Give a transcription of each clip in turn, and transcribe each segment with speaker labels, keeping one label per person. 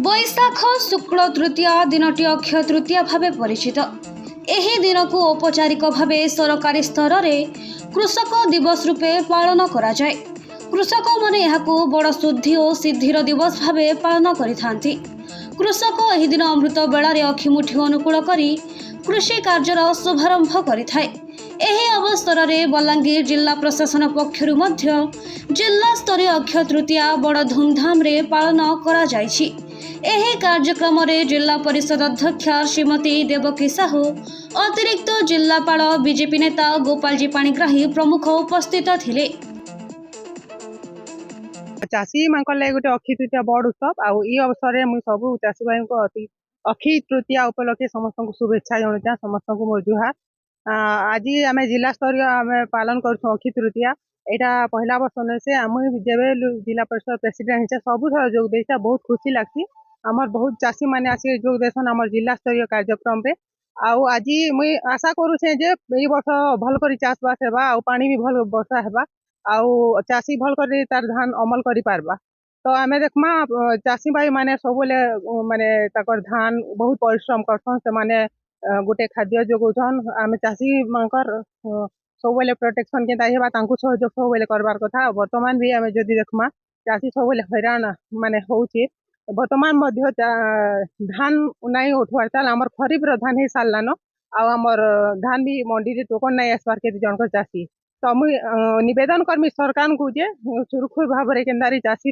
Speaker 1: बैशाख शुक्ल तृतीया दिनटी अक्षय तृतीया भाव परिचित। ଏହି ଦିନକୁ ଔପଚାରିକ ଭାବେ ସରକାରୀ ସ୍ତରରେ କୃଷକ ଦିବସ ରୂପେ ପାଳନ କରାଯାଏ। କୃଷକମାନେ ଏହାକୁ ବଡ଼ ଶୁଦ୍ଧି ଓ ସିଦ୍ଧିର ଦିବସ ଭାବେ ପାଳନ କରିଥାନ୍ତି। କୃଷକ ଏହି ଦିନ ଅମୃତ ବେଳାରେ ଅଖିମୁଠି ଅନୁକୂଳ କରି କୃଷି କାର୍ଯ୍ୟର ଶୁଭାରମ୍ଭ କରିଥାଏ। ଏହି ଅବସରରେ ବଲାଙ୍ଗୀର ଜିଲ୍ଲା ପ୍ରଶାସନ ପକ୍ଷରୁ ମଧ୍ୟ ଜିଲ୍ଲା ସ୍ତରୀୟ ଅକ୍ଷୟ ତୃତୀୟା ବଡ଼ ଧୁମଧାମରେ ପାଳନ କରାଯାଇଛି। ଏହି କାର୍ଯ୍ୟକ୍ରମରେ ଜିଲ୍ଲା ପରିଷଦ ଅଧ୍ୟକ୍ଷା ଶ୍ରୀମତୀ ଦେବକୀ ସାହୁ, ଅତିରିକ୍ତ ଜିଲ୍ଲାପାଳ ବିଜେପି ନେତା ଗୋପାଳଜୀ ପାଣିଗ୍ରାହୀ ପ୍ରମୁଖ ଉପସ୍ଥିତ ଥିଲେ।
Speaker 2: चाषी मान गोटे अक्षय तृतीया बड़ उत्सव आई अवसर में मुझे सब चाषी भाई को अक्षय तृतीया उपलक्षे समस्त को शुभेच्छा जनाऊँ समस्त को मोर जुहार। आज आम जिला स्तरीय आम पालन कर अक्षय तृतीया यहाँ पहला वर्ष नुहे से आम जब जिला परिषद प्रेसिडेंट हिसाब सब जोग दे बहुत खुशी लगती। आमर बहुत चाषी मैंने आसिक जोग देसन आम जिला स्तरीय कार्यक्रम रे। आज मुई आशा करुचे जे ये वर्ष भल कर चाषबास हेबा आ पानी भी भल वर्षा हेबा आउ चाषी भल कर तार धान अमल करि पारबा। तो आमे देखमा चाषी भाई माने सब माने ताकर धान बहुत परिश्रम करछन से माने गोटे खाद्य जोगौछन। आमे चाषी मानकर सब प्रोटेक्शन के हेबा तांकु सहयोग सब करबार कथा। वर्तमान भी आमे जदि देखमा चाषी सब हैरान माने होउची। वर्तमान मध्य धान नाई उठवार चाल आमर खरीफ रो धान ही सारलान आ आमर धान भी मंडी रे टोकन नाई आसबार के जनकर चाषी। तो मुई निवेदन करमी सरकार को जे सुरक्षित भाव में केन्दारी चाषी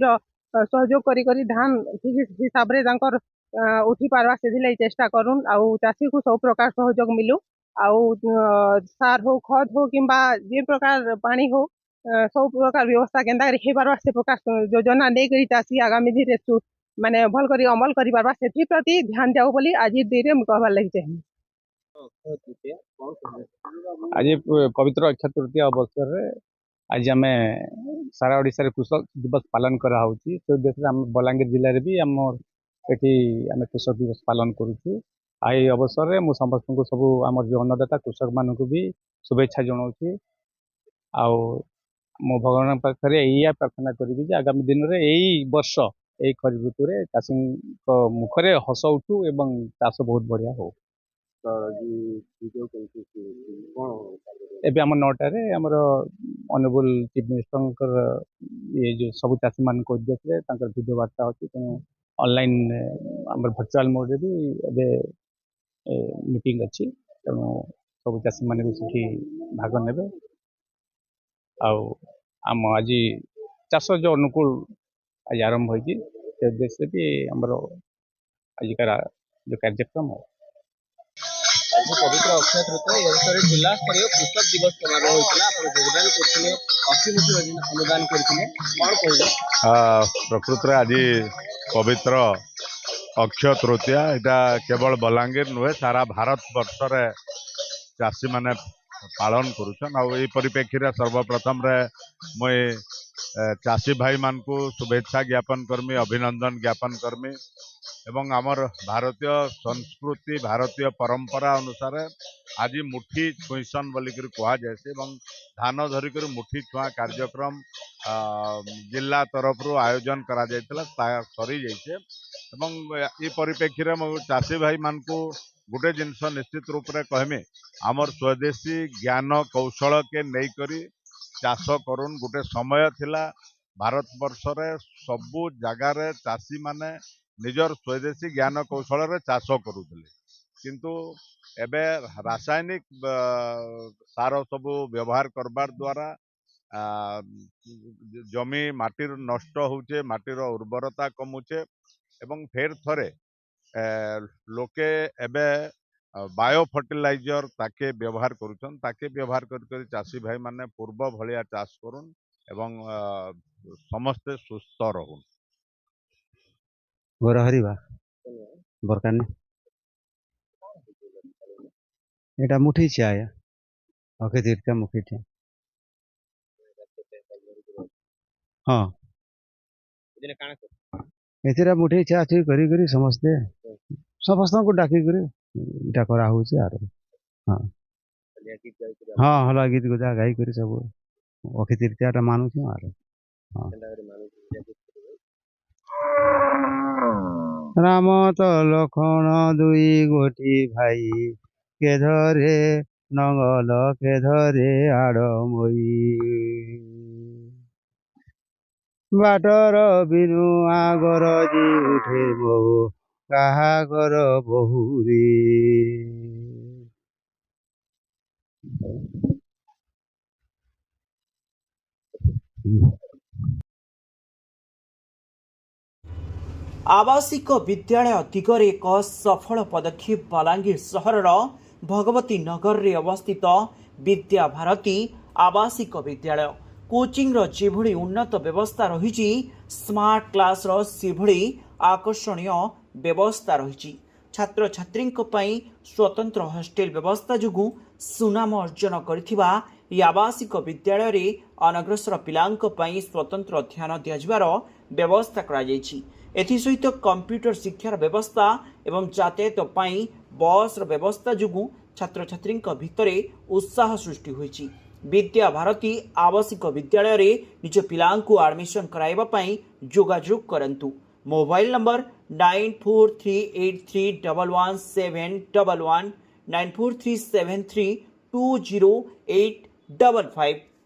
Speaker 2: सहयोग करी करी धान ठीक हिसाब रे तांकर उठी पारबा से चेष्टा करूँ। आउ चाषी को सब प्रकार सहयोग मिलू आउ सार हो खत हो किंबा जे प्रकार पानी हो सब प्रकार व्यवस्था केन्दा हे पारबा से प्रकार योजना नहीं करी चाषी आगामी दिन माने भल करी अमल करी पारबा से प्रति ध्यान जाऊ बोली आज दिन में कहबार लगी चाहिए।
Speaker 3: आज पवित्र अक्षय तृतीया अवसर रे आज आम सारा ओडिशा रे कृषक दिवस पालन करा होची। तो देश रे हम बलांगीर जिले रे भी हमर एठी आम कृषक दिवस पालन करूची। आई अवसर रे मु समस्त को सब आम जो अन्नदाता कृषक मान को भी शुभेच्छा जनाऊँ। आउ मो भगवान पाखे या प्रार्थना करी जे आगामी दिन में यही वर्ष यही खरीफ ऋतु रे चाषी मुखरे हस उठू एवं चाष बहुत बढ़िया हो। एबे आम 9टारे आमर ऑनरेबल चीफ मिनिस्टर ये जो सब चाषी मान को उद्देश्य वीडियो वार्ता अच्छी तेणु ऑनलाइन आम वर्चुअल मोड रे भी एबे मीटिंग अच्छी तेणु सब चाषी मान भी सेठी भाग नेबे। आम आज चाष जो अनुकूल आज आरंभ होती उद्देश्य भी आमर आजिकार जो कार्यक्रम है
Speaker 4: पवित्र अक्षय तृतीया अवसर जिला स्तरीय कृषक दिवस समारोह होता योगदान करते अक्षय अनुदान करते कौन कहले
Speaker 5: प्रकृत आज पवित्र अक्षय तृतीया यहाँ केवल बलांगीर नुहे सारा भारत वर्ष रे चाषी माने पालन करुछन। आ परिप्रेक्षी सर्वप्रथम रे मुई चाषी भाई मान को शुभेच्छा ज्ञापन करमी अभिनंदन ज्ञापन करमी एवं आमर भारतीय संस्कृति भारतीय परंपरा अनुसार आज मुठी छुईसन बोलिक कह जाए धान धरिक मुठी छुआ कार्यक्रम जिला तरफ आयोजन करा सरी जाइए। ये परिप्रेक्षी चाषी भाई मान को गोटे जिनस निश्चित रूप से कहमी आमर स्वदेशी ज्ञान कौशल के नहीं चाष करुन। गोटे समय थिला भारत वर्ष रे सबु जगार चाषी माने निजर स्वदेशी ज्ञान कौशल रे चाष करुले किंतु एबे रासायनिक सार सबु व्यवहार करबार द्वारा जमी माटीर नष्ट होचे माटीर उर्वरता कमुचे एवं फेर थरे लोके एबे बायो फर्टिलाइजर ताके व्यवहार करुछन ताके व्यवहार कर चाषी भाई माने पूर्व भलिया चाष करुन एवं समस्ते सुस्थ रहून।
Speaker 6: गोर हरिबा बरकाने एटा मुठी छे आया ओके तीर्थ मुठी छे। हाँ एथिरा मुठी छे आछि करी करी समस्ते समस्त को डाकी करी इटा करा होचे आरो। हाँ हाँ हला गीत गुजा गाई करी सब ओके तीर्थटा मानु छ आरो। हाँ ରାମ ତ ଲକ୍ଷ୍ମଣ ଦୁଇ ଗୋଟି ଭାଇ, କେ ଧରେ ନଙ୍ଗଲ କେ ଧରେ ଆଡ଼ମଇ। ବାଟର ବିନୁ ଆଗର ଜି ଉଠେ ବହୁ, କାହାଗର ବହୁରେ।
Speaker 7: ଆବାସିକ ବିଦ୍ୟାଳୟ ଦିଗରେ ଏକ ସଫଳ ପଦକ୍ଷେପ ବଲାଙ୍ଗୀର ସହରର ଭଗବତୀ ନଗରରେ ଅବସ୍ଥିତ ବିଦ୍ୟାଭାରତୀ ଆବାସିକ ବିଦ୍ୟାଳୟ। କୋଚିଂର ଯେଭଳି ଉନ୍ନତ ବ୍ୟବସ୍ଥା ରହିଛି, ସ୍ମାର୍ଟ କ୍ଲାସ୍ର ସେଭଳି ଆକର୍ଷଣୀୟ ବ୍ୟବସ୍ଥା ରହିଛି। ଛାତ୍ରଛାତ୍ରୀଙ୍କ ପାଇଁ ସ୍ୱତନ୍ତ୍ର ହଷ୍ଟେଲ ବ୍ୟବସ୍ଥା ଯୋଗୁଁ ସୁନାମ ଅର୍ଜନ କରିଥିବା ଏହି ଆବାସିକ ବିଦ୍ୟାଳୟରେ ଅନଗ୍ରସର ପିଲାଙ୍କ ପାଇଁ ସ୍ୱତନ୍ତ୍ର ଧ୍ୟାନ ଦିଆଯିବାର ବ୍ୟବସ୍ଥା କରାଯାଇଛି। ଏଥିସହିତ କମ୍ପ୍ୟୁଟର ଶିକ୍ଷାର ବ୍ୟବସ୍ଥା ଏବଂ ଯାତାୟାତ ପାଇଁ ବସ୍ର ବ୍ୟବସ୍ଥା ଯୋଗୁଁ ଛାତ୍ରଛାତ୍ରୀଙ୍କ ଭିତରେ ଉତ୍ସାହ ସୃଷ୍ଟି ହୋଇଛି। ବିଦ୍ୟାଭାରତୀ ଆବାସିକ ବିଦ୍ୟାଳୟରେ ନିଜ ପିଲାଙ୍କୁ ଆଡମିସନ କରାଇବା ପାଇଁ ଯୋଗାଯୋଗ କରନ୍ତୁ। Mobile number 9438311711 9437320855।